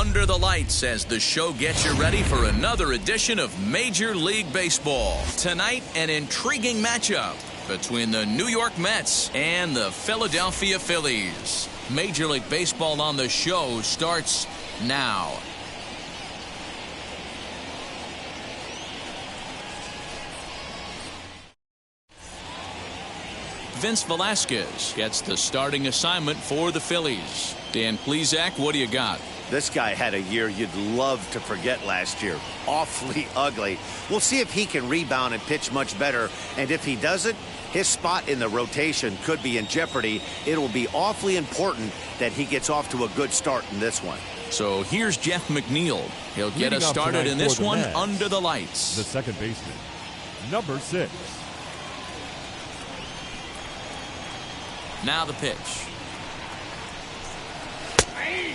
under the lights as the show gets you ready for another edition of Major League Baseball. Tonight, an intriguing matchup between the New York Mets and the Philadelphia Phillies. Major League Baseball on the show starts now. Vince Velasquez gets the starting assignment for the Phillies. Dan Plesac, what do you got? This guy had a year you'd love to forget last year. Awfully ugly. We'll see if he can rebound and pitch much better. And if he doesn't, his spot in the rotation could be in jeopardy. It'll be awfully important that he gets off to a good start in this one. So here's Jeff McNeil. He'll get us started in this one under the lights. The second baseman, number 6. Now the pitch.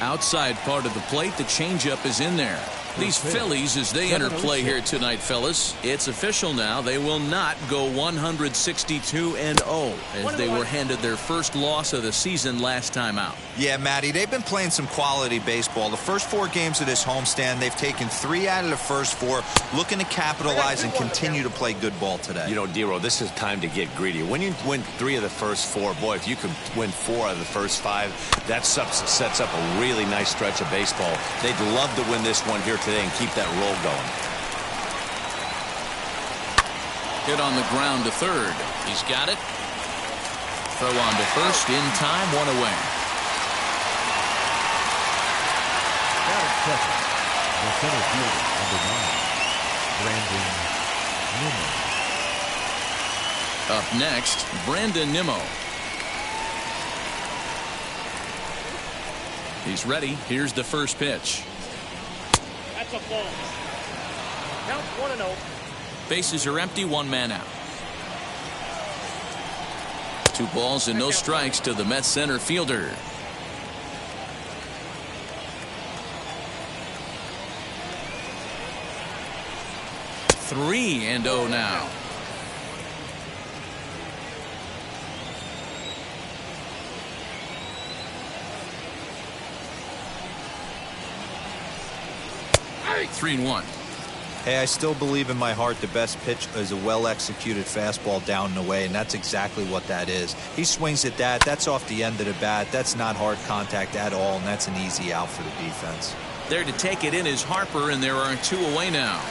Outside part of the plate, the changeup is in there. These Phillies, as they enter play here tonight, fellas, it's official now. They will not go 162-0 as they were handed their first loss of the season last time out. Yeah, Matty, they've been playing some quality baseball. The first 4 games of this homestand, they've taken 3 out of the first 4, looking to capitalize and continue to play good ball today. You know, Dero, this is time to get greedy. When you win 3 of the first 4, boy, if you could win 4 out of the first 5, that sets up a really nice stretch of baseball. They'd love to win this one here today and keep that roll going. Hit on the ground to third. He's got it. Throw on to first in time, 1 away. Second, the center fielder, number 9, Brandon Nimmo. Up next, Brandon Nimmo. He's ready. Here's the first pitch. That's a ball. Count 1-0. Bases are empty, 1 man out. 2 balls and no strikes to the Mets center fielder. Three and 0 now. Hey. 3-1. Hey, I still believe in my heart the best pitch is a well-executed fastball down and away, and that's exactly what that is. He swings at that. That's off the end of the bat. That's not hard contact at all, and that's an easy out for the defense. There to take it in is Harper, and there are 2 away now.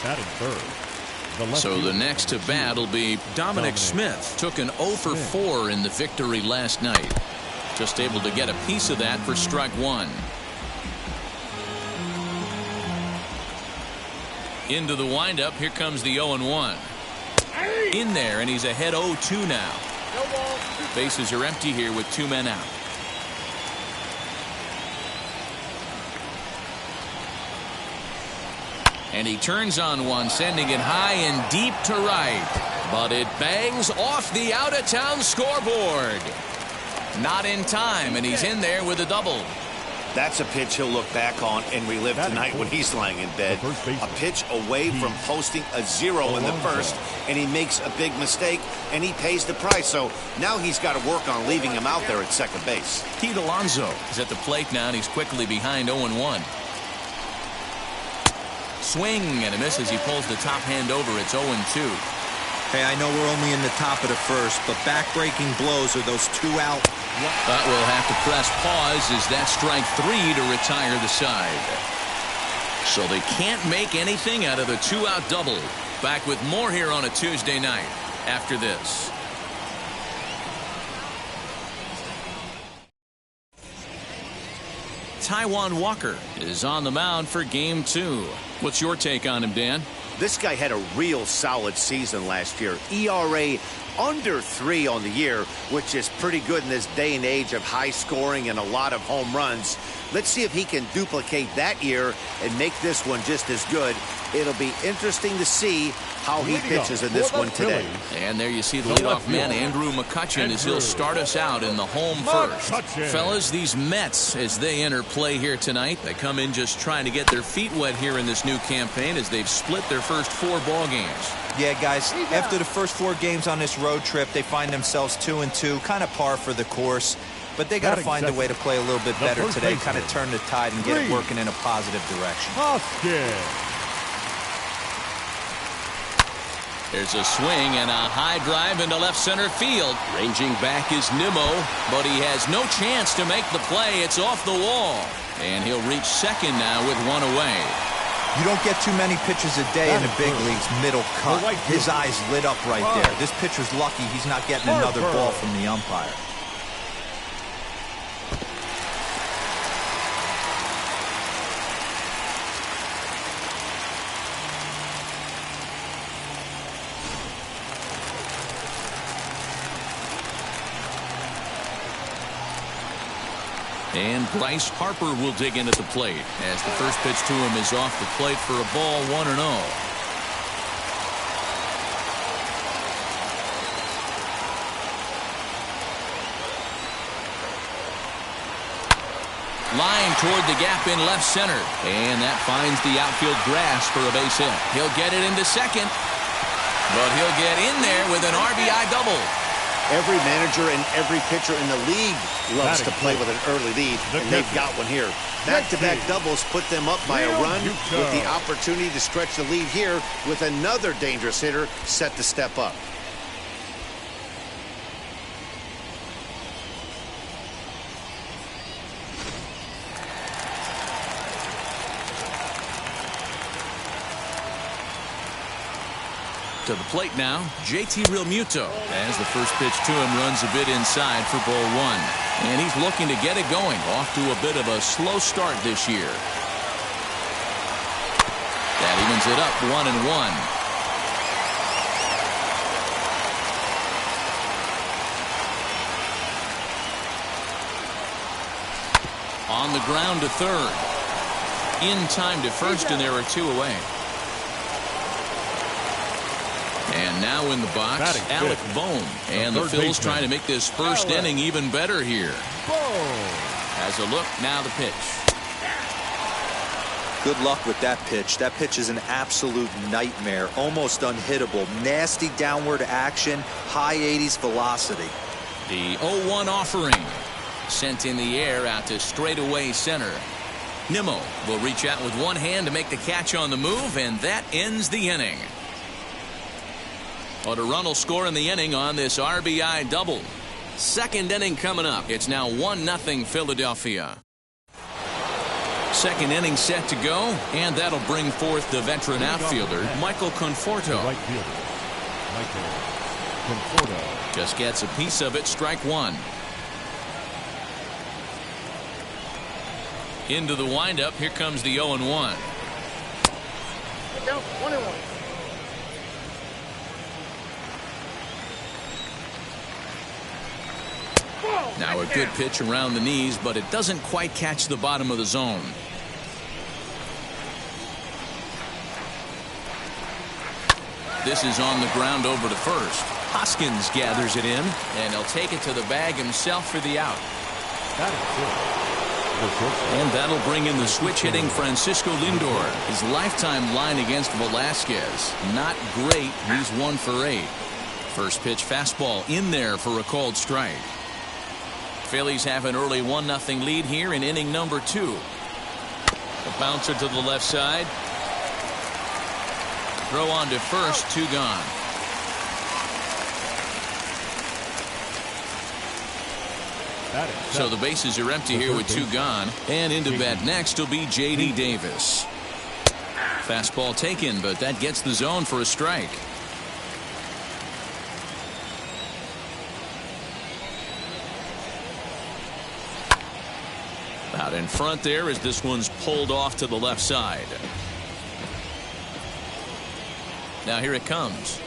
Batting third. So the next to bat will be Dominic Smith. Took an 0 for 4 in the victory last night. Just able to get a piece of that for strike 1. Into the windup. Here comes the 0-1. In there, and he's ahead 0-2 now. Bases are empty here with 2 men out. And he turns on one, sending it high and deep to right. But it bangs off the out-of-town scoreboard. Not in time, and he's in there with a double. That's a pitch he'll look back on and relive tonight when he's lying in bed. A pitch away from posting a 0 in the first, and he makes a big mistake, and he pays the price. So now he's got to work on leaving him out there at second base. Pete Alonso is at the plate now, and he's quickly behind 0-1. Swing and a miss as he pulls the top hand over. It's 0-2. Hey, I know we're only in the top of the first, but back-breaking blows are those 2 out. But we'll have to press pause as that strike 3 to retire the side. So they can't make anything out of the 2-out double. Back with more here on a Tuesday night after this. Taiwan Walker is on the mound for game 2. What's your take on him, Dan? This guy had a real solid season last year. ERA under 3 on the year, which is pretty good in this day and age of high scoring and a lot of home runs. Let's see if he can duplicate that year and make this one just as good. It'll be interesting to see how he pitches in this one today. And there you see the leadoff man, Andrew Mccutcheon, as he'll start us out in the home first. Fellas, these Mets, as they enter play here tonight, they come in just trying to get their feet wet here in this new campaign as they've split their first 4 ball games. Yeah, guys, after the first 4 games on this road trip, they find themselves 2-2, kind of par for the course. But they got to find a way to play a little bit better today, kind of turn the tide and get it working in a positive direction. There's a swing and a high drive into left center field. Ranging back is Nimmo, but he has no chance to make the play. It's off the wall. And he'll reach second now with 1 away. You don't get too many pitchers a day in the big leagues middle cut. His eyes lit up right there. This pitcher's lucky he's not getting another ball from the umpire. And Bryce Harper will dig in at the plate as the first pitch to him is off the plate for a ball, 1-0. Line toward the gap in left center. And that finds the outfield grass for a base hit. He'll get it into second. But he'll get in there with an RBI double. Every manager and every pitcher in the league loves to play with an early lead, and they've got one here. Back-to-back doubles put them up by a run with the opportunity to stretch the lead here with another dangerous hitter set to step up. To the plate now, JT Realmuto, as the first pitch to him runs a bit inside for ball 1. And he's looking to get it going, off to a bit of a slow start this year. That evens it up 1-1. On the ground to third. In time to first, and there are 2 away. And now in the box, Alec Bohm. And the Phillies trying to make this first inning even better here. As a look, now the pitch. Good luck with that pitch. That pitch is an absolute nightmare. Almost unhittable. Nasty downward action. High 80s velocity. The 0-1 offering. Sent in the air out to straightaway center. Nimmo will reach out with one hand to make the catch on the move, and that ends the inning. But a run will score in the inning on this RBI double. Second inning coming up. It's now 1-0 Philadelphia. Second inning set to go, and that'll bring forth the veteran outfielder, Michael Conforto. Right fielder, Michael Conforto. Just gets a piece of it, strike 1. Into the windup, here comes the 0-1. Down 1-1. Now a good pitch around the knees, but it doesn't quite catch the bottom of the zone. This is on the ground over to first. Hoskins gathers it in, and he'll take it to the bag himself for the out. And that'll bring in the switch-hitting Francisco Lindor. His lifetime line against Velasquez, not great. He's 1 for 8. First pitch fastball in there for a called strike. Phillies have an early 1-0 lead here in inning number 2. The bouncer to the left side. Throw on to first, 2 gone. So the bases are empty here with 2 gone. And into bat next will be J.D. Davis. Fastball taken, but that gets the zone for a strike. Out in front there as this one's pulled off to the left side. Now here it comes.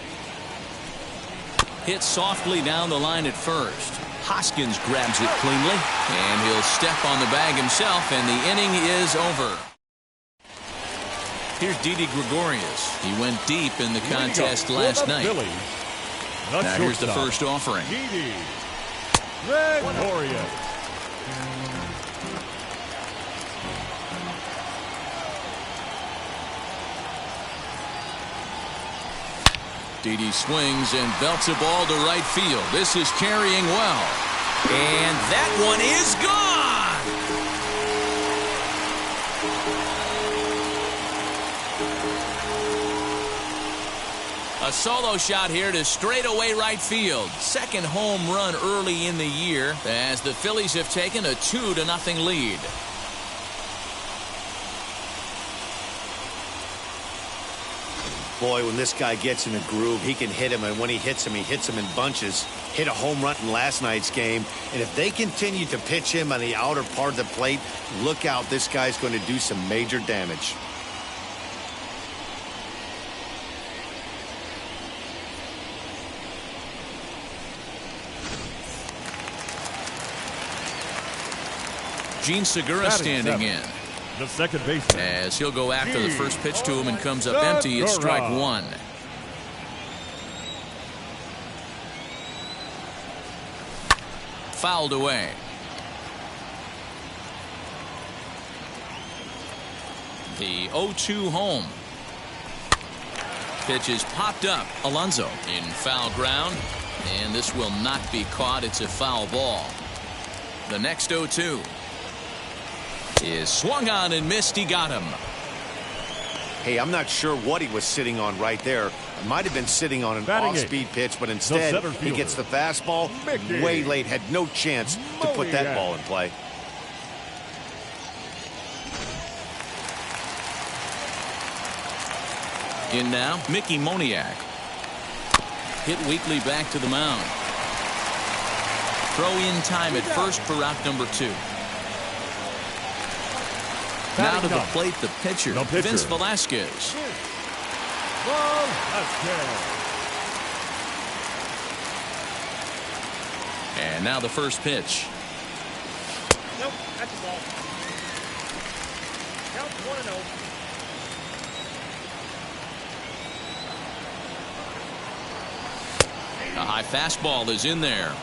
Hit softly down the line at first. Hoskins grabs it cleanly, and he'll step on the bag himself, and the inning is over. Here's Didi Gregorius. He went deep in the contest last night. Now here's the first offering. Didi Gregorius. Didi swings and belts a ball to right field. This is carrying well. And that one is gone! A solo shot here to straightaway right field. Second home run early in the year as the Phillies have taken a 2-0 lead. Boy, when this guy gets in a groove, he can hit him, and when he hits him in bunches. Hit a home run in last night's game, and if they continue to pitch him on the outer part of the plate, look out, this guy's going to do some major damage. Gene Segura standing in. The second baseman. As he'll go after the first pitch to him and comes up empty. It's strike one. Fouled away. The 0-2 home. Pitch is popped up. Alonso in foul ground. And this will not be caught. It's a foul ball. The next 0-2. Is swung on and missed. He got him. Hey, I'm not sure what he was sitting on right there. It might have been sitting on an off-speed pitch, but instead he gets the fastball way late. Had no chance to put that ball in play. In now, Mickey Moniak. Hit weakly back to the mound. Throw in time at first for out number 2. Now to the plate, the pitcher, Vince Velasquez. And now the first pitch. Nope, that's a ball. Count 1-0. A high fastball is in there.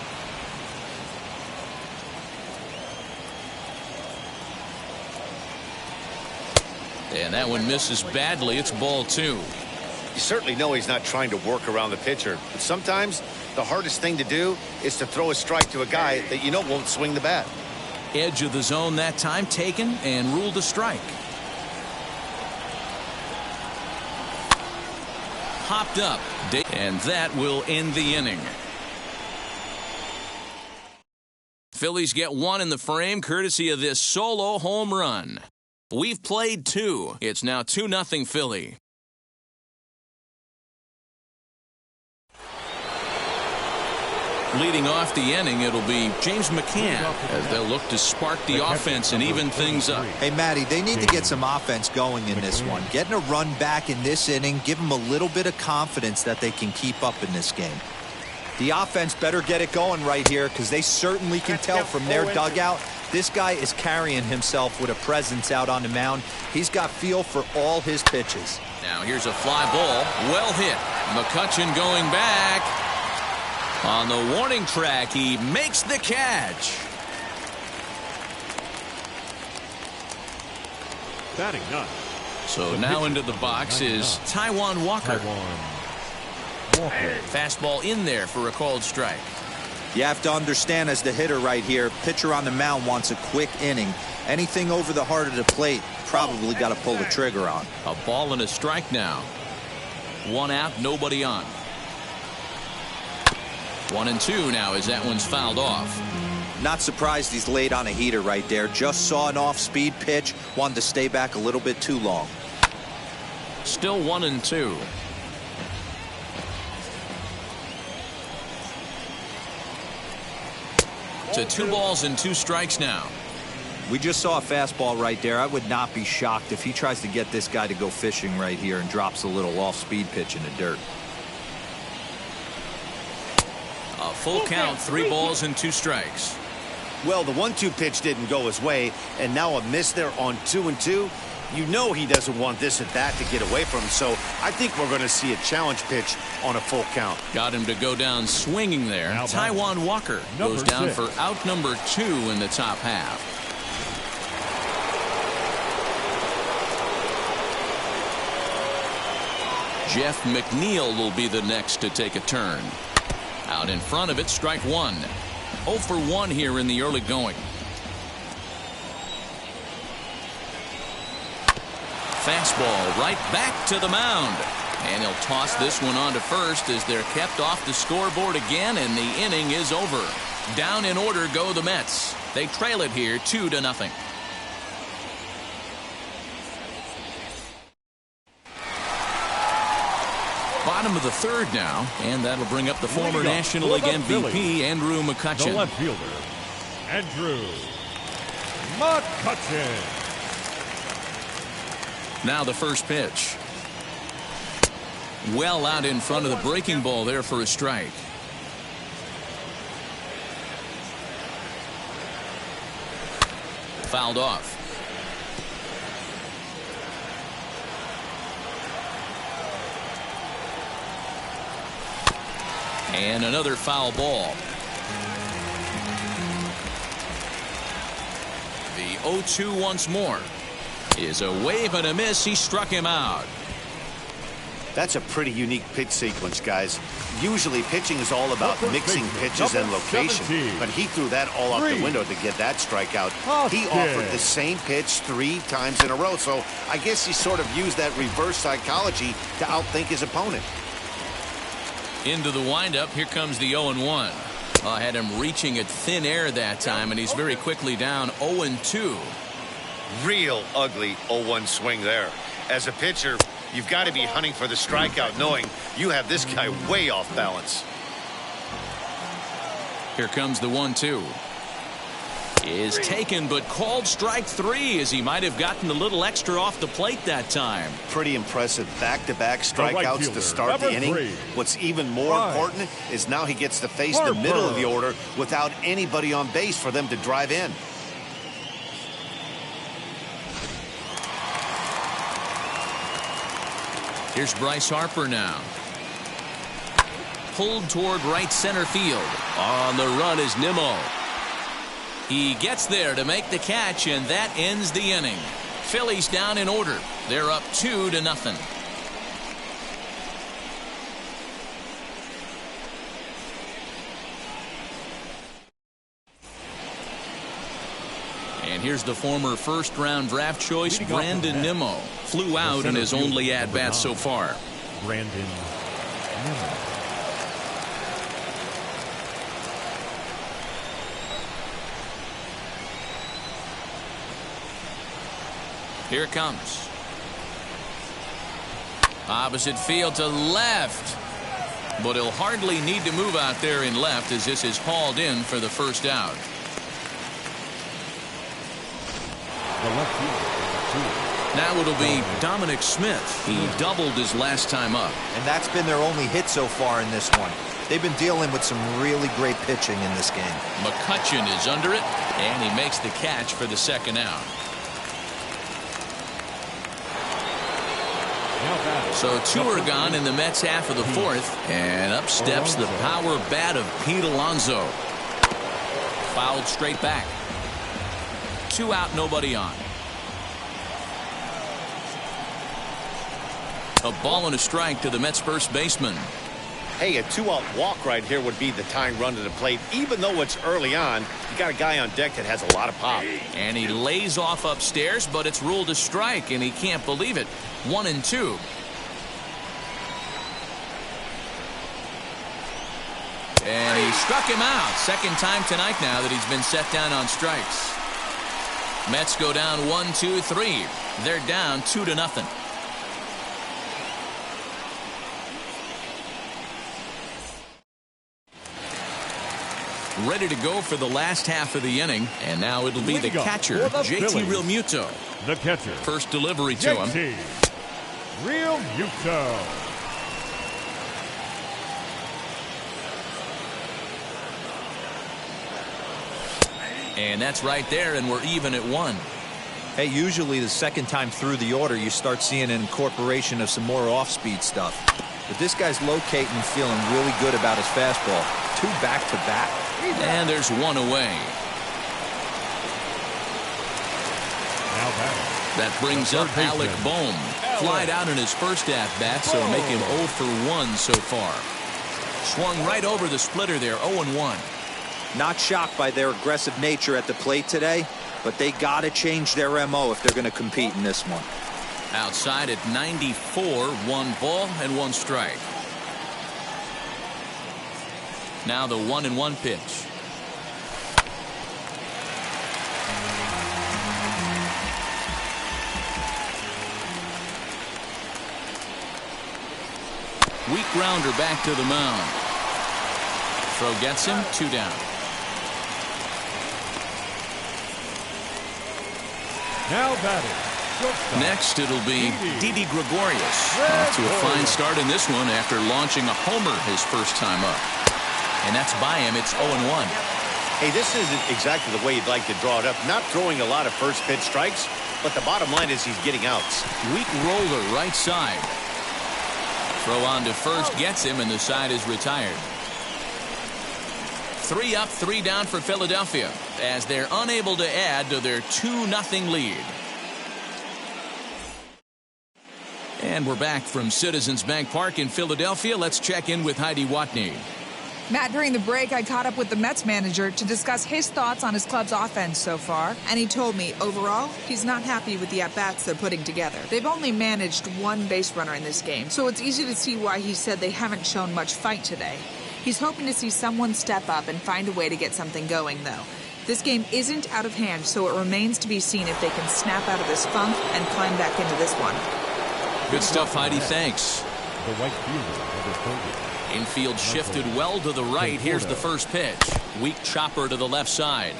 And that one misses badly. It's ball 2. You certainly know he's not trying to work around the pitcher, but sometimes the hardest thing to do is to throw a strike to a guy that you know won't swing the bat. Edge of the zone that time taken and ruled a strike. Hopped up, and that will end the inning. Phillies get one in the frame courtesy of this solo home run. We've played 2. It's now 2-0 Philly. Leading off the inning, it'll be James McCann as they'll look to spark the offense and even things up. Hey, Matty, they need to get some offense going in this one. Getting a run back in this inning, give them a little bit of confidence that they can keep up in this game. The offense better get it going right here because they certainly can tell from their dugout this guy is carrying himself with a presence out on the mound. He's got feel for all his pitches. Now here's a fly ball. Well hit. Mccutcheon going back. On the warning track, he makes the catch. Batting none. So now into the box is Taiwan Walker. Fastball in there for a called strike. You have to understand as the hitter right here, pitcher on the mound wants a quick inning. Anything over the heart of the plate, probably got to pull the trigger on. A ball and a strike now. 1 out, nobody on. 1-2 now as that one's fouled off. Not surprised he's laid on a heater right there. Just saw an off-speed pitch, wanted to stay back a little bit too long. Still 1-2. To 2 balls and 2 strikes now. We just saw a fastball right there. I would not be shocked if he tries to get this guy to go fishing right here and drops a little off-speed pitch in the dirt. A full count, 3 balls and 2 strikes. Well, the 1-2 pitch didn't go his way, and now a miss there on 2-2. You know he doesn't want this at bat to get away from him, so I think we're going to see a challenge pitch on a full count. Got him to go down swinging there. Taiwan Walker goes down for out number 2 in the top half. Jeff McNeil will be the next to take a turn. Out in front of it, strike one. 0 for 1 here in the early going. Fastball right back to the mound. And he'll toss this one on to first as they're kept off the scoreboard again, and the inning is over. Down in order go the Mets. They trail it here 2-0. Bottom of the third now, and that'll bring up the former National League MVP, Andrew Mccutcheon. The left fielder, Andrew Mccutchen. Now the first pitch. Well out in front of the breaking ball there for a strike. Fouled off. And another foul ball. The 0-2 once more. Is a wave and a miss. He struck him out. That's a pretty unique pitch sequence, guys. Usually pitching is all about mixing pitches and location, but he threw that all out the window to get that strikeout. He offered the same pitch 3 times in a row, so I guess he sort of used that reverse psychology to outthink his opponent. Into the windup. Here comes the 0-1. I had him reaching at thin air that time, and he's very quickly down 0-2. Real ugly 0-1 swing there. As a pitcher, you've got to be hunting for the strikeout, knowing you have this guy way off balance. Here comes the 1-2. Is taken, but called strike 3, as he might have gotten a little extra off the plate that time. Pretty impressive back-to-back strikeouts to start the inning. What's even more important is now he gets to face the middle of the order without anybody on base for them to drive in. Here's Bryce Harper now. Pulled toward right center field. On the run is Nimmo. He gets there to make the catch, and that ends the inning. Phillies down in order. They're up 2-0. And here's the former first-round draft choice, Brandon Nimmo. Flew out in his only at-bat so far. Brandon Nimmo. Here it comes. Opposite field to left. But he'll hardly need to move out there in left, as this is hauled in for the first out. The left fielder, Now it'll be Dominic Smith. He doubled his last time up. And that's been their only hit so far in this one. They've been dealing with some really great pitching in this game. Mccutcheon is under it, and he makes the catch for the second out. So 2 are gone in the Mets half of the fourth, and up steps the power bat of Pete Alonso. Fouled straight back. 2 out, nobody on. A ball and a strike to the Mets first baseman. Hey, a 2-out walk right here would be the tying run to the plate. Even though it's early on, you got a guy on deck that has a lot of pop. And he lays off upstairs, but it's ruled a strike, and he can't believe it. 1-2. And he struck him out. Second time tonight now that he's been set down on strikes. Mets go down 1-2-3. They're down 2-0. Ready to go for the last half of the inning, and now it'll be the catcher, JT Realmuto. The catcher. First delivery to him. JT Realmuto. And that's right there, and we're even at 1. Hey, usually the second time through the order, you start seeing an incorporation of some more off-speed stuff. But this guy's locating and feeling really good about his fastball. 2 back-to-back. And there's 1 away. Now that brings up Alec Bohm. flied out in his first at-bat, so make him 0 for 1 so far. Swung right over the splitter there, 0-1. Not shocked by their aggressive nature at the plate today, but they got to change their MO if they're going to compete in this one. Outside at 94, 1 ball and 1 strike. Now the 1-1 pitch. Weak grounder back to the mound. Throw gets him, 2 down. Now batting. Next, it'll be Didi Gregorius. Off to a fine start in this one after launching a homer his first time up. And that's by him. It's 0-1. Hey, this isn't exactly the way you'd like to draw it up. Not throwing a lot of first pitch strikes, but the bottom line is he's getting outs. Weak roller right side. Throw on to first gets him, and the side is retired. 3 up, 3 down for Philadelphia as they're unable to add to their 2-0 lead. And we're back from Citizens Bank Park in Philadelphia. Let's check in with Heidi Watney. Matt, during the break, I caught up with the Mets manager to discuss his thoughts on his club's offense so far. And he told me, overall, he's not happy with the at-bats they're putting together. They've only managed 1 base runner in this game, so it's easy to see why he said they haven't shown much fight today. He's hoping to see someone step up and find a way to get something going, though. This game isn't out of hand, so it remains to be seen if they can snap out of this funk and climb back into this one. Good stuff, Heidi. Thanks. The right fielder, number 30. Infield shifted well to the right. Here's the first pitch. Weak chopper to the left side.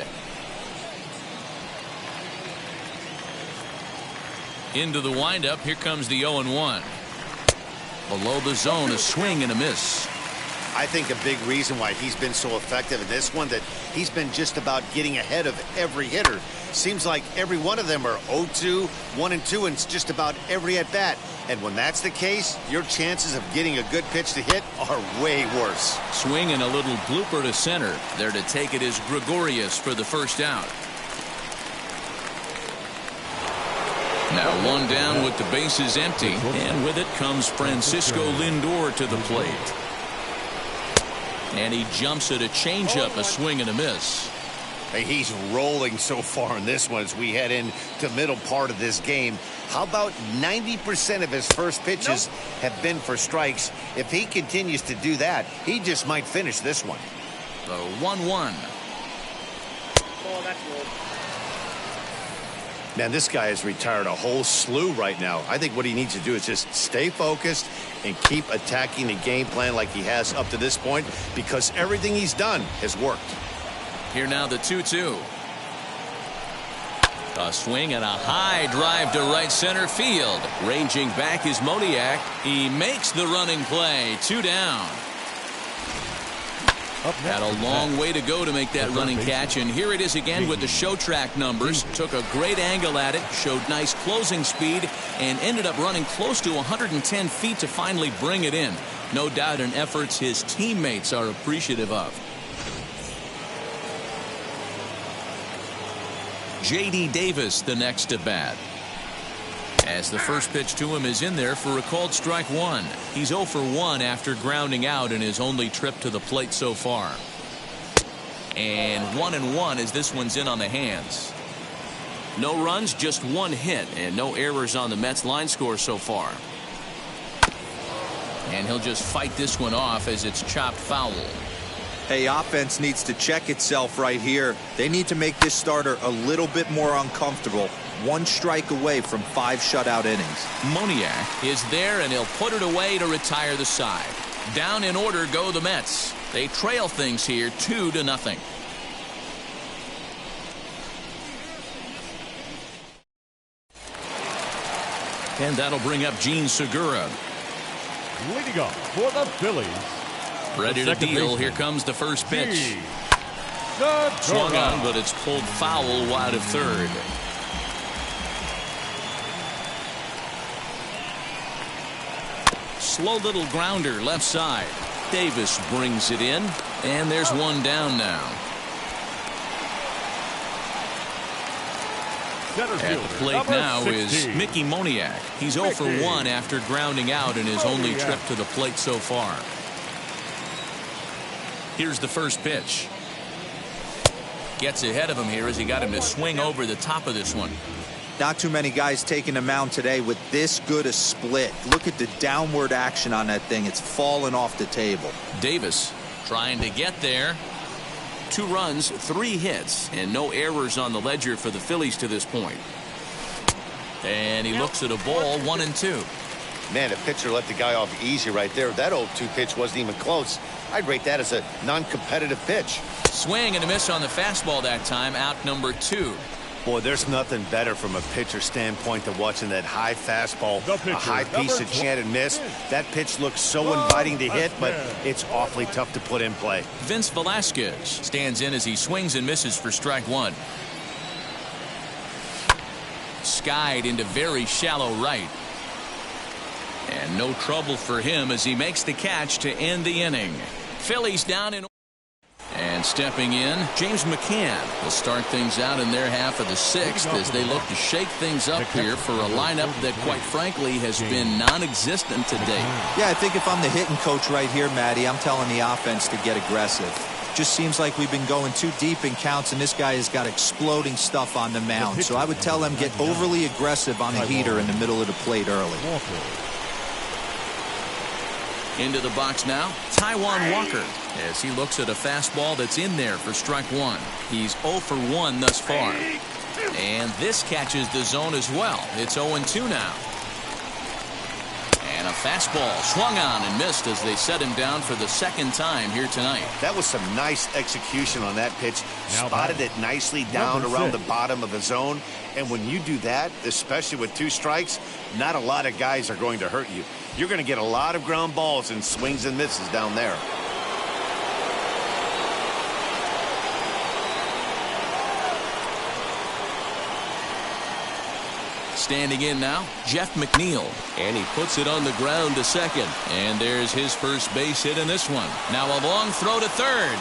Into the windup. Here comes the 0-1. Below the zone, a swing and a miss. I think a big reason why he's been so effective in this one, that he's been just about getting ahead of every hitter. Seems like every one of them are 0-2, 1-2, and it's just about every at-bat. And when that's the case, your chances of getting a good pitch to hit are way worse. Swing and a little blooper to center. There to take it is Gregorius for the first out. Now 1 down with the bases empty. And with it comes Francisco Lindor to the plate. And he jumps at a changeup, a swing and a miss. Hey, he's rolling so far in this one as we head into the middle part of this game. How about 90% of his first pitches have been for strikes? If he continues to do that, he just might finish this one. The 1-1. Oh, that's rolled. Man, this guy has retired a whole slew right now. I think what he needs to do is just stay focused and keep attacking the game plan like he has up to this point, because everything he's done has worked. Here now the 2-2. A swing and a high drive to right center field. Ranging back is Moniak. He makes the running play. 2 down. Had a long way to go to make that running catch, and here it is again with the show track numbers. Took a great angle at it, showed nice closing speed, and ended up running close to 110 feet to finally bring it in. No doubt an efforts his teammates are appreciative of. J.D. Davis the next at bat. As the first pitch to him is in there for a called strike 1. He's 0 for 1 after grounding out in his only trip to the plate so far. And 1-1 as this one's in on the hands. No runs, just 1 hit, and no errors on the Mets line score so far. And he'll just fight this one off as it's chopped foul. Hey, offense needs to check itself right here. They need to make this starter a little bit more uncomfortable. 1 strike away from 5 shutout innings. Moniak is there, and he'll put it away to retire the side. Down in order go the Mets. They trail things here 2-0. And that'll bring up Gene Segura. Leading off for the Phillies. Ready to deal. Here comes the first pitch. Swung on, but it's pulled foul wide of third. Slow little grounder left side. Davis brings it in, and there's 1 down now. center At the fielder, plate number now 16. is Mickey Moniak. He's 0 for 1 after grounding out in his only trip to the plate so far. Here's the first pitch. Gets ahead of him here as he got him to swing over the top of this one. Not too many guys taking the mound today with this good a split. Look at the downward action on that thing. It's falling off the table. Davis trying to get there. 2 runs, 3 hits, and no errors on the ledger for the Phillies to this point. And he looks at a ball, 1-2. Man, a pitcher let the guy off easy right there. That 0-2 pitch wasn't even close. I'd rate that as a non-competitive pitch. Swing and a miss on the fastball that time, out number 2. Boy, there's nothing better from a pitcher standpoint than watching that high fastball, a high piece of chanted miss. That pitch looks so inviting to hit, but it's awfully tough to put in play. Vince Velasquez stands in as he swings and misses for strike 1. Skied into very shallow right. And no trouble for him as he makes the catch to end the inning. Phillies down in. And stepping in, James McCann will start things out in their half of the 6th as they look to shake things up here for a lineup that, quite frankly, has been non-existent today. Yeah, I think if I'm the hitting coach right here, Matty, I'm telling the offense to get aggressive. Just seems like we've been going too deep in counts, and this guy has got exploding stuff on the mound. So I would tell them get overly aggressive on the heater in the middle of the plate early. Into the box now, Taiwan Walker, as he looks at a fastball that's in there for strike 1. He's 0 for 1 thus far. And this catches the zone as well. It's 0-2 now. And a fastball swung on and missed as they set him down for the 2nd time here tonight. That was some nice execution on that pitch. Spotted it nicely down around the bottom of the zone. And when you do that, especially with 2 strikes, not a lot of guys are going to hurt you. You're going to get a lot of ground balls and swings and misses down there. Standing in now, Jeff McNeil. And he puts it on the ground to second. And there's his first base hit in this one. Now a long throw to third.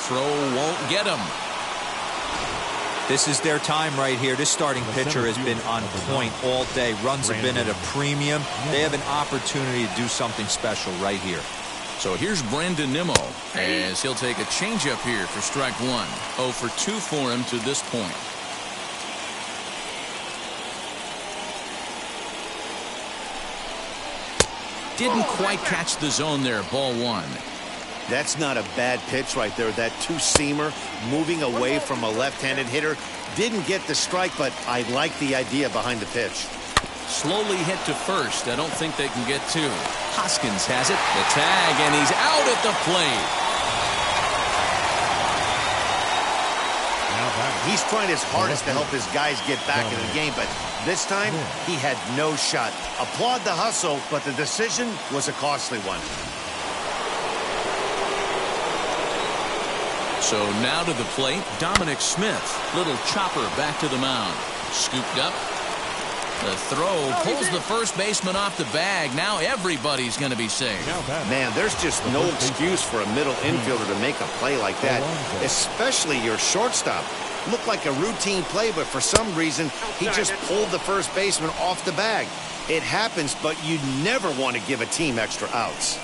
Throw won't get him. This is their time right here. This starting pitcher has been on point all day. Runs have been at a premium. They have an opportunity to do something special right here. So here's Brandon Nimmo as he'll take a changeup here for strike 1. 0 for 2 for him to this point. Didn't quite catch the zone there. Ball 1. That's not a bad pitch right there. That 2-seamer moving away from a left-handed hitter. Didn't get the strike, but I like the idea behind the pitch. Slowly hit to first. I don't think they can get 2. Hoskins has it. The tag, and he's out at the plate. He's trying his hardest to help his guys get back in the game, but this time he had no shot. Applaud the hustle, but the decision was a costly one. So now to the plate, Dominic Smith. Little chopper back to the mound. Scooped up. The throw pulls the first baseman off the bag. Now everybody's going to be safe. Man, there's just no excuse for a middle infielder to make a play like that, especially your shortstop. Looked like a routine play, but for some reason, he just pulled the first baseman off the bag. It happens, but you never want to give a team extra outs.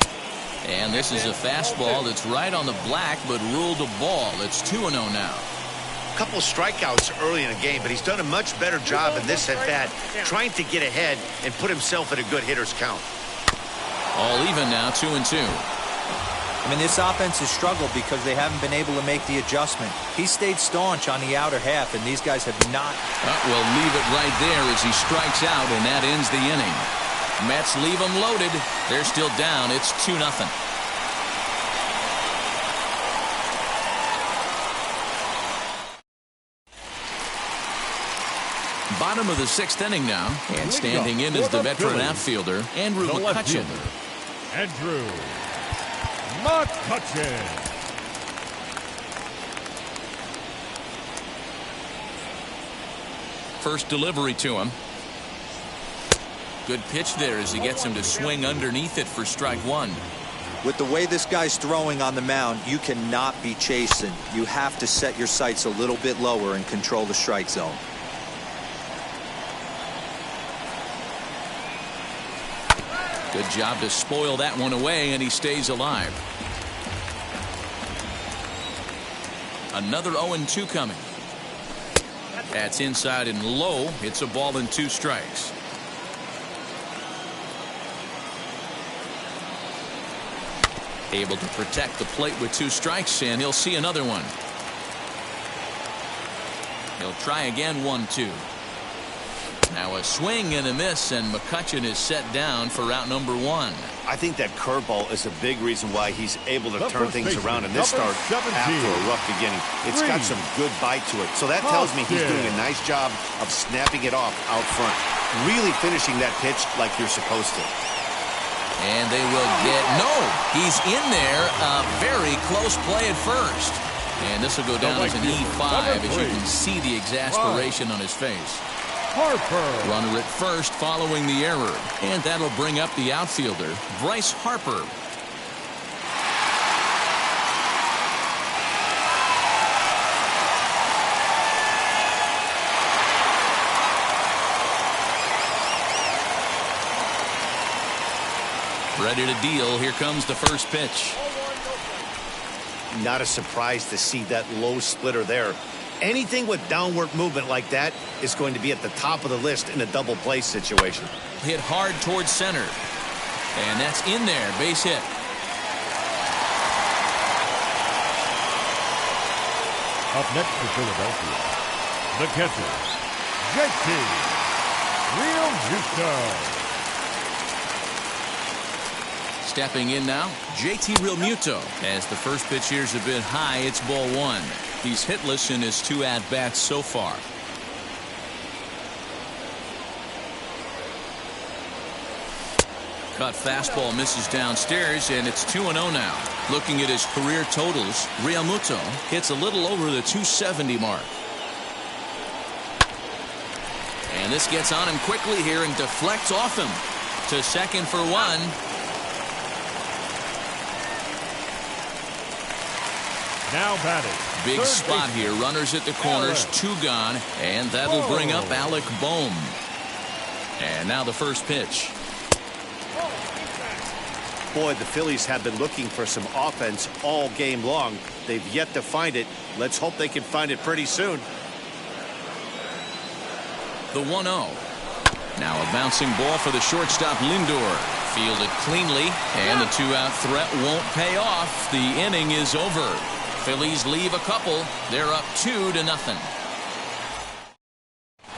And this is a fastball that's right on the black, but ruled a ball. It's 2-0 now. A couple strikeouts early in the game, but he's done a much better job in this at-bat, trying to get ahead and put himself at a good hitter's count. All even now, 2-2. I mean, this offense has struggled because they haven't been able to make the adjustment. He stayed staunch on the outer half, and these guys have not. We'll leave it right there as he strikes out, and that ends the inning. Mets leave them loaded. They're still down. It's 2-0. Bottom of the 6th inning now, and standing in is the veteran outfielder, Andrew Mccutcheon. Andrew Mccutchen. First delivery to him. Good pitch there as he gets him to swing underneath it for strike 1. With the way this guy's throwing on the mound, you cannot be chasing. You have to set your sights a little bit lower and control the strike zone. Good job to spoil that one away, and he stays alive. Another 0-2 coming. That's inside and low. It's a ball and 2 strikes. Able to protect the plate with 2 strikes, and he'll see another one. He'll try again, 1-2. Now a swing and a miss, and Mccutchen is set down for out number 1. I think that curveball is a big reason why he's able to turn things around in this start after a rough beginning. It's got some good bite to it, so that tells me he's doing a nice job of snapping it off out front. Really finishing that pitch like you're supposed to. And they will get, no, he's in there. A very close play at first. And this will go down as an E5 as you can see the exasperation on his face. Harper. Runner at first following the error. And that'll bring up the outfielder, Bryce Harper. Ready to deal. Here comes the first pitch. Not a surprise to see that low splitter there. Anything with downward movement like that is going to be at the top of the list in a double play situation. Hit hard towards center. And that's in there. Base hit. Up next for Philadelphia, Mccutcheon, JT Realmuto. Stepping in now, JT Realmuto. As the first pitch here's a bit high, it's ball 1. He's hitless in his 2 at-bats so far. Cut fastball misses downstairs, and it's 2-0 now. Looking at his career totals, Realmuto hits a little over the 270 mark. And this gets on him quickly here and deflects off him. To second for 1. Now batting. Big spot here. Runners at the corners, 2 gone, and that'll bring up Alec Bohm. And now the first pitch. Boy, the Phillies have been looking for some offense all game long. They've yet to find it. Let's hope they can find it pretty soon. The 1-0. Now a bouncing ball for the shortstop Lindor. Fielded cleanly, and the 2-out threat won't pay off. The inning is over. Phillies leave a couple. They're up 2-0.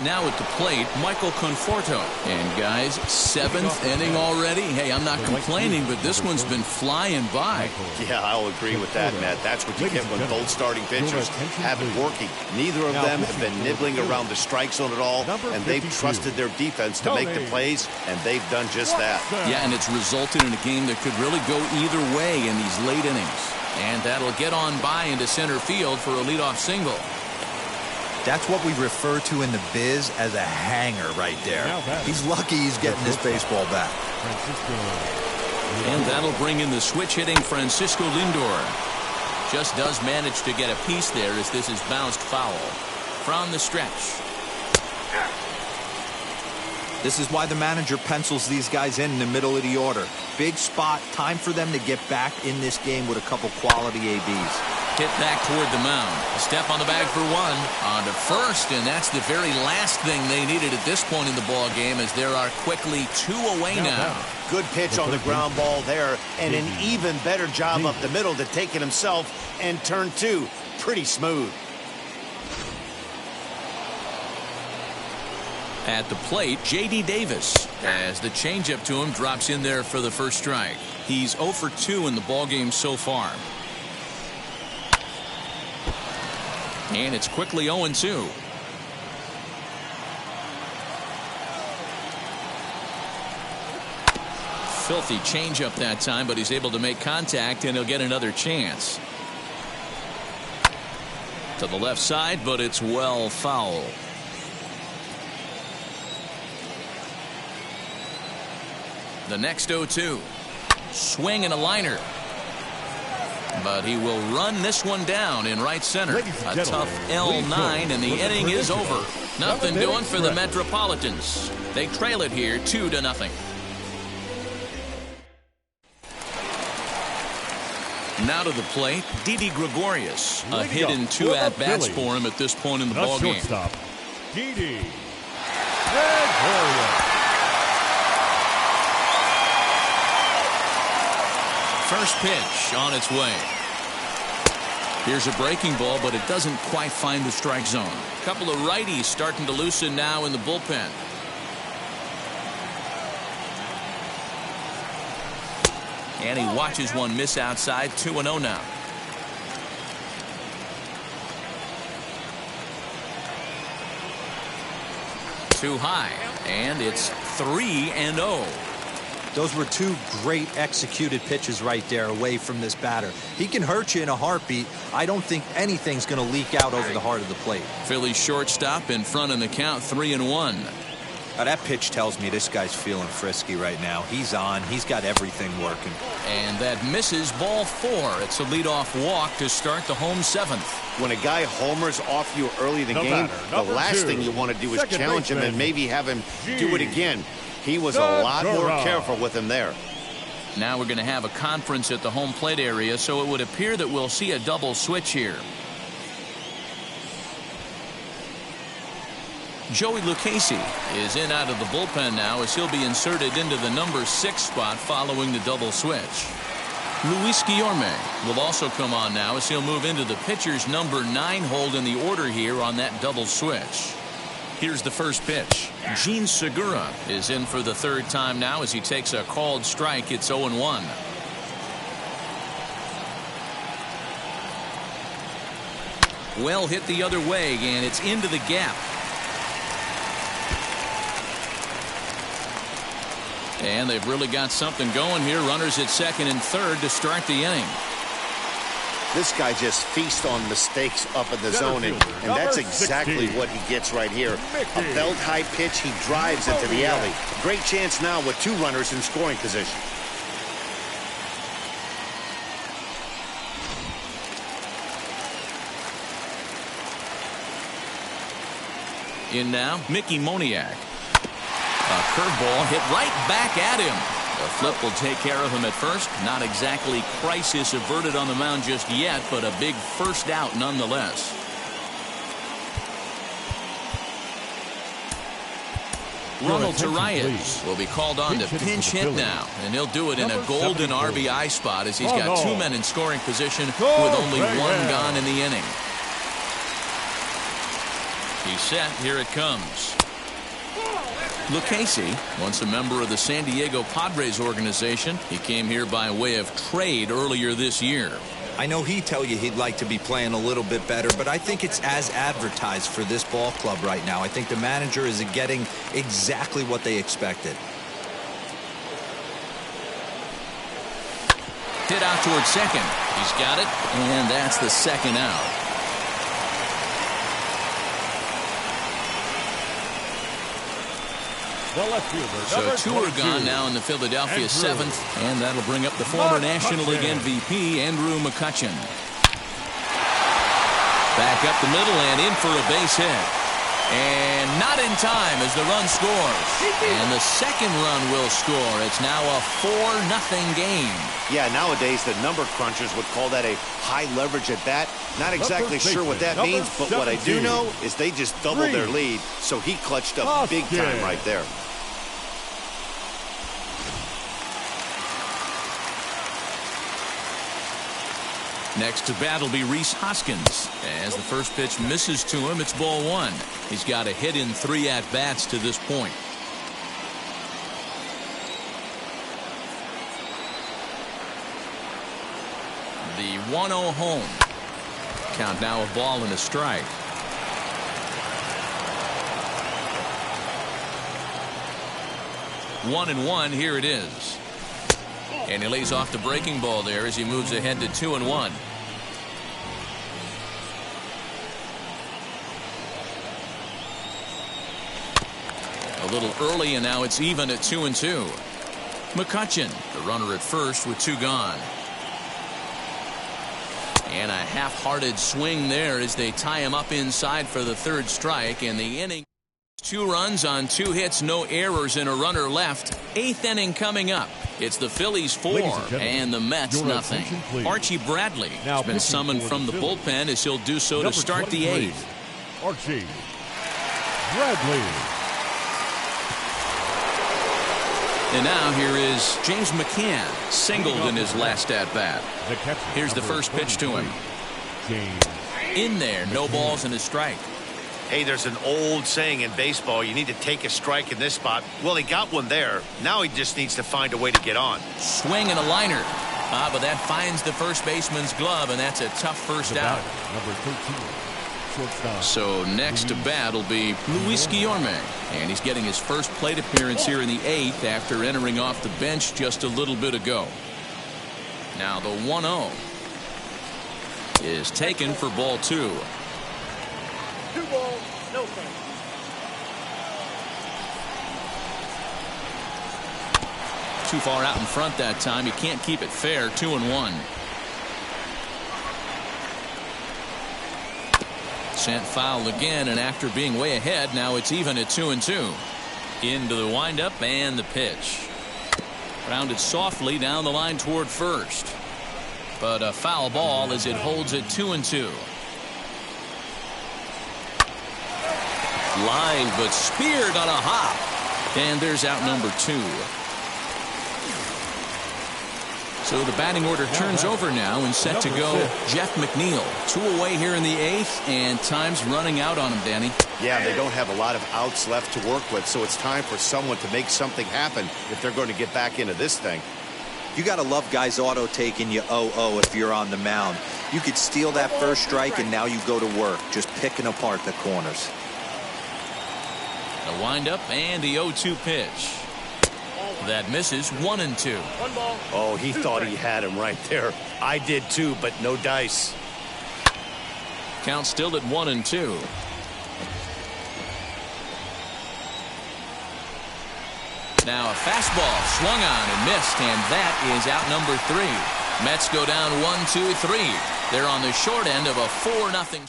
Now at the plate, Michael Conforto. And guys, 7th inning already. Hey, I'm not complaining, but this one's been flying by. Yeah, I'll agree with that, Matt. That's what you get when both starting pitchers have it working. Neither of them have been nibbling around the strike zone at all, and they've trusted their defense to make the plays, and they've done just that. Yeah, and it's resulted in a game that could really go either way in these late innings. And that'll get on by into center field for a leadoff single. That's what we refer to in the biz as a hanger right there. He's lucky he's getting this baseball back. And that'll bring in the switch hitting Francisco Lindor. Just does manage to get a piece there as this is bounced foul. From the stretch. This is why the manager pencils these guys in the middle of the order. Big spot, time for them to get back in this game with a couple quality ABs. Hit back toward the mound. A step on the bag for 1. On to first, and that's the very last thing they needed at this point in the ball game, as there are quickly 2 away now. Good pitch on the ground ball there, and an even better job up the middle to take it himself, and turn 2. Pretty smooth. At the plate, J.D. Davis, as the changeup to him drops in there for the first strike. He's 0 for 2 in the ballgame so far. And it's quickly 0-2. Filthy changeup that time, but he's able to make contact, and he'll get another chance. To the left side, but it's well foul. The next 0-2. Swing and a liner. But he will run this one down in right center. A tough L9, and the inning is over. Nothing doing for the Metropolitans. They trail it here 2-0. Now to the plate, Didi Gregorius. A Leading hit up in for 2 the at-bats Phillies, for him at this point in the the ballgame. shortstop, Didi Gregorius. First pitch on its way. Here's a breaking ball, but it doesn't quite find the strike zone. A couple of righties starting to loosen now in the bullpen. And he watches one miss outside. 2-0 now. Too high, and it's 3-0. Those were 2 great executed pitches right there away from this batter. He can hurt you in a heartbeat. I don't think anything's going to leak out over the heart of the plate. Phillies shortstop in front in the count, 3-1. Now, that pitch tells me this guy's feeling frisky right now. He's on. He's got everything working. And that misses, ball 4. It's a leadoff walk to start the home 7th. When a guy homers off you early in the No game, matter, the number last 2, thing you want to do is second challenge him baseman, and maybe have him do it again. He was a lot more Segura. careful with him there. Now we're going to have a conference at the home plate area, so it would appear that we'll see a double switch here. Joey Lucchesi is in out of the bullpen now as he'll be inserted into the number 6 spot following the double switch. Luis Guillorme will also come on now as he'll move into the pitcher's number 9 hold in the order here on that double switch. Here's the first pitch. Gene Segura is in for the 3rd time now as he takes a called strike. It's 0-1. Well hit the other way, and it's into the gap. And they've really got something going here. Runners at 2nd and 3rd to start the inning. This guy just feasts on mistakes up in the zone, and that's exactly what he gets right here. A belt-high pitch, he drives into the alley. Great chance now with 2 runners in scoring position. In now, Mickey Moniak. A curveball hit right back at him. The flip will take care of him at first. Not exactly crisis averted on the mound just yet, but a big first out nonetheless. Ronald Tarias will be called on to pinch hit now, and he'll do it in a golden RBI spot as he's got 2 men in scoring position with only 1 gone in the inning. He's set. Here it comes. Lucchesi, once a member of the San Diego Padres organization. He came here by way of trade earlier this year. I know he'd tell you he'd like to be playing a little bit better, but I think it's as advertised for this ball club right now. I think the manager is getting exactly what they expected. Hit out towards 2nd. He's got it, and that's the 2nd out. So 2 are gone now in the Philadelphia 7th, and that'll bring up the former National League MVP, Andrew Mccutcheon. Back up the middle and in for a base hit. And not in time as the run scores. And the 2nd run will score. It's now a 4-0 game. Yeah, nowadays the number crunchers would call that a high leverage at bat. Not exactly sure what that means, but what I do know is they just doubled their lead. So he clutched up big time right there. Next to bat will be Rhys Hoskins. As the first pitch misses to him, it's ball 1. He's got a hit in 3 at-bats to this point. The 1-0 home. Count now a ball and a strike. One and one, here it is. And he lays off the breaking ball there as he moves ahead to 2-1. A little early, and now it's even at 2-2. Mccutcheon, the runner at first with 2 gone. And a half-hearted swing there as they tie him up inside for the 3rd strike, and the inning 2 runs on 2 hits, no errors, and a runner left. 8th inning coming up. It's the Phillies 4 and the Mets nothing. Archie Bradley has been summoned from the bullpen as he'll do so to start the 8th. Archie Bradley. And now here is James McCann, singled in his last at-bat. Here's the first pitch to him. In there, no balls and a strike. Hey, there's an old saying in baseball, you need to take a strike in this spot. Well, he got one there. Now he just needs to find a way to get on. Swing and a liner. But that finds the first baseman's glove, and that's a tough first out. Number 13, shortstop. So next to bat will be Luis Guillorme. And he's getting his first plate appearance here in the 8th after entering off the bench just a little bit ago. Now the 1-0 is taken for ball 2. 2 balls, no strikes. Too far out in front that time. You can't keep it fair. 2-1. Sent foul again, and after being way ahead, now it's even at 2-2. Into the windup and the pitch. Grounded softly down the line toward first. But a foul ball as it holds at 2-2. Line, but speared on a hop. And there's out number 2. So the batting order turns over now and set to go Jeff McNeil. 2 away here in the 8th, and time's running out on him, Danny. Yeah, they don't have a lot of outs left to work with, so it's time for someone to make something happen if they're going to get back into this thing. You got to love guys auto taking you 0-0 if you're on the mound. You could steal that first strike, and now you go to work, just picking apart the corners. The windup and the 0-2 pitch. That misses. 1-2. 1 ball. Oh, he thought he had him right there. I did too, but no dice. Count still at 1-2. Now a fastball swung on and missed, and that is out number 3. Mets go down 1-2-3. They're on the short end of a 4-0.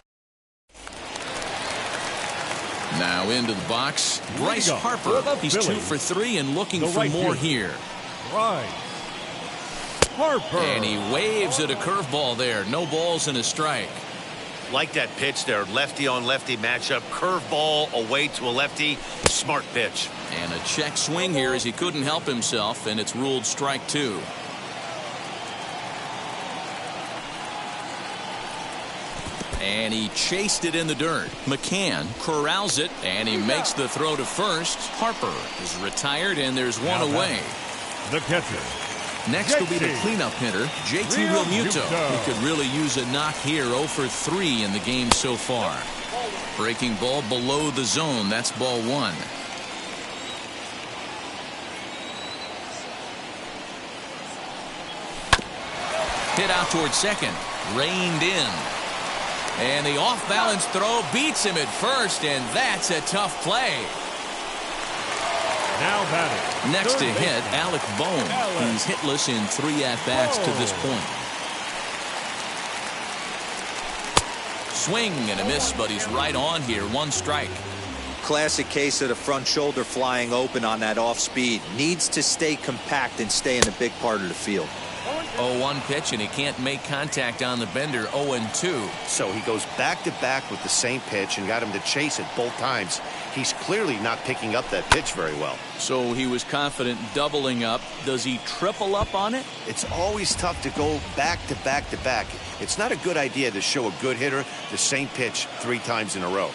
Now into the box, Bryce Harper. He's 2 for 3 and looking for more here. Bryce Harper. And he waves at a curveball there. No balls and a strike. Like that pitch there, lefty on lefty matchup, curveball away to a lefty. Smart pitch. And a check swing here as he couldn't help himself, and it's ruled strike 2. And he chased it in the dirt. McCann corrals it, and he makes the throw to first. Harper is retired, and there's one away. The catcher. Next will be the cleanup hitter, JT Realmuto, who could really use a knock here. 0 for 3 in the game so far. Breaking ball below the zone. That's ball 1. Hit out towards second. Reined in. And the off-balance throw beats him at first, and that's a tough play. Now batting. Next to hit, Alec Bohm. He's hitless in 3 at-bats to this point. Swing and a miss, but he's right on here. 1 strike. Classic case of the front shoulder flying open on that off speed. Needs to stay compact and stay in a big part of the field. 0-1 pitch, and he can't make contact on the bender. 0-2. So he goes back-to-back with the same pitch and got him to chase it both times. He's clearly not picking up that pitch very well. So he was confident doubling up. Does he triple up on it? It's always tough to go back-to-back-to-back. It's not a good idea to show a good hitter the same pitch 3 times in a row.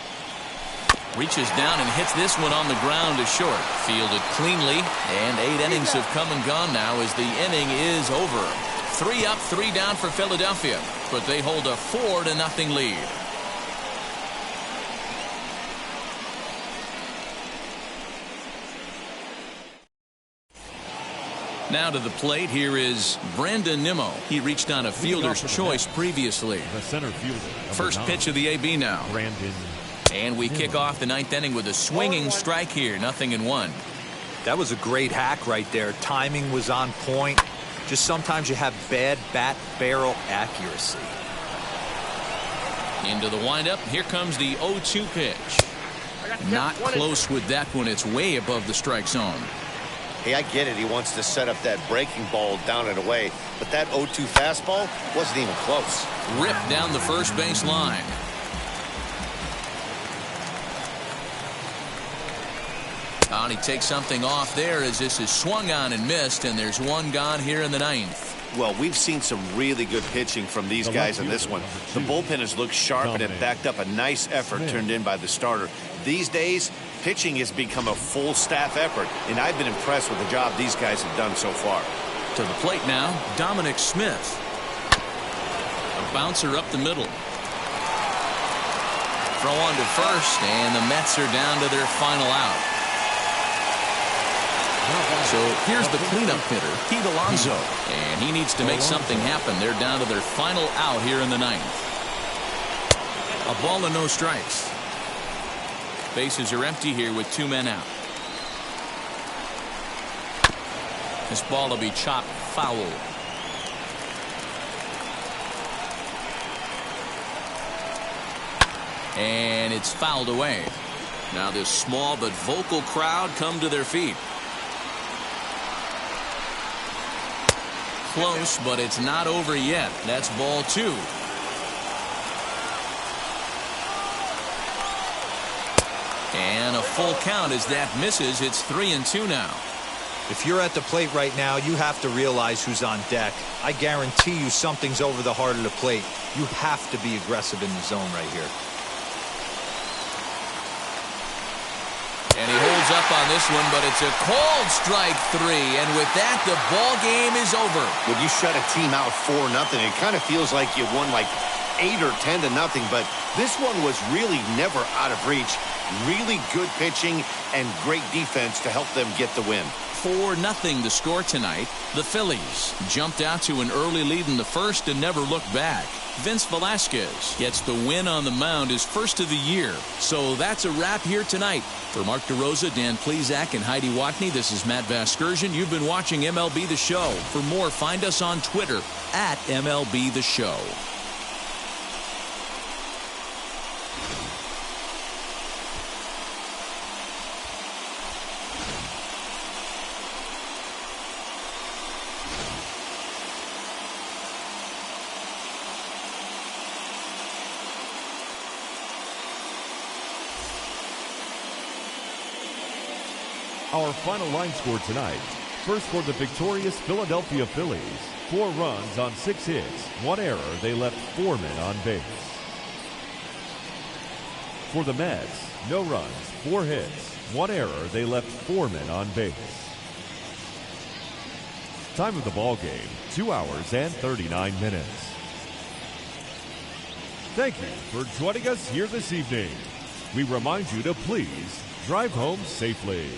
Reaches down and hits this one on the ground to short. Fielded cleanly, and 8 innings have come and gone now as the inning is over. 3 up, 3 down for Philadelphia, but they hold a 4-0 lead. Now to the plate, here is Brandon Nimmo. He reached on a fielder's choice previously. The center fielder. First pitch of the AB now. Brandon. And we kick off the 9th inning with a swinging strike here. 0-1. That was a great hack right there. Timing was on point. Just sometimes you have bad bat barrel accuracy. Into the windup. Here comes the 0-2 pitch. Not close with that one. It's way above the strike zone. Hey, I get it. He wants to set up that breaking ball down and away, but that 0-2 fastball wasn't even close. Ripped down the first base line. And he takes something off there as this is swung on and missed, and there's one gone here in the ninth. Well, we've seen some really good pitching from these guys in this one. The bullpen has looked sharp and it backed up a nice effort turned in by the starter. These days, pitching has become a full staff effort, and I've been impressed with the job these guys have done so far. To the plate now, Dominic Smith. A bouncer up the middle. Throw on to first, and the Mets are down to their final out. So here's the cleanup hitter, Pete Alonso, and he needs to make something happen. They're down to their final out here in the ninth. A ball and no strikes. Bases are empty here with 2 men out. This ball will be chopped foul. And it's fouled away. Now this small but vocal crowd come to their feet. Close, but it's not over yet. That's ball 2. And a full count as that misses. It's 3-2 now. If you're at the plate right now, you have to realize who's on deck. I guarantee you something's over the heart of the plate. You have to be aggressive in the zone right here. And he holds up on this one, but it's a called strike 3. And with that, the ball game is over. When you shut a team out 4-0, it kind of feels like you won like 8 or 10-0, but this one was really never out of reach. Really good pitching and great defense to help them get the win. 4-0 the score tonight. The Phillies jumped out to an early lead in the first and never looked back. Vince Velasquez gets the win on the mound, his first of the year. So that's a wrap here tonight. For Mark DeRosa, Dan Plezak, and Heidi Watney, this is Matt Vasgersian. You've been watching MLB The Show. For more, find us on Twitter at MLB The Show. Our final line score tonight. First for the victorious Philadelphia Phillies. 4 runs on 6 hits. 1 error. They left 4 men on base. For the Mets, no runs, 4 hits. 1 error. They left 4 men on base. Time of the ball game, 2 hours and 39 minutes. Thank you for joining us here this evening. We remind you to please drive home safely.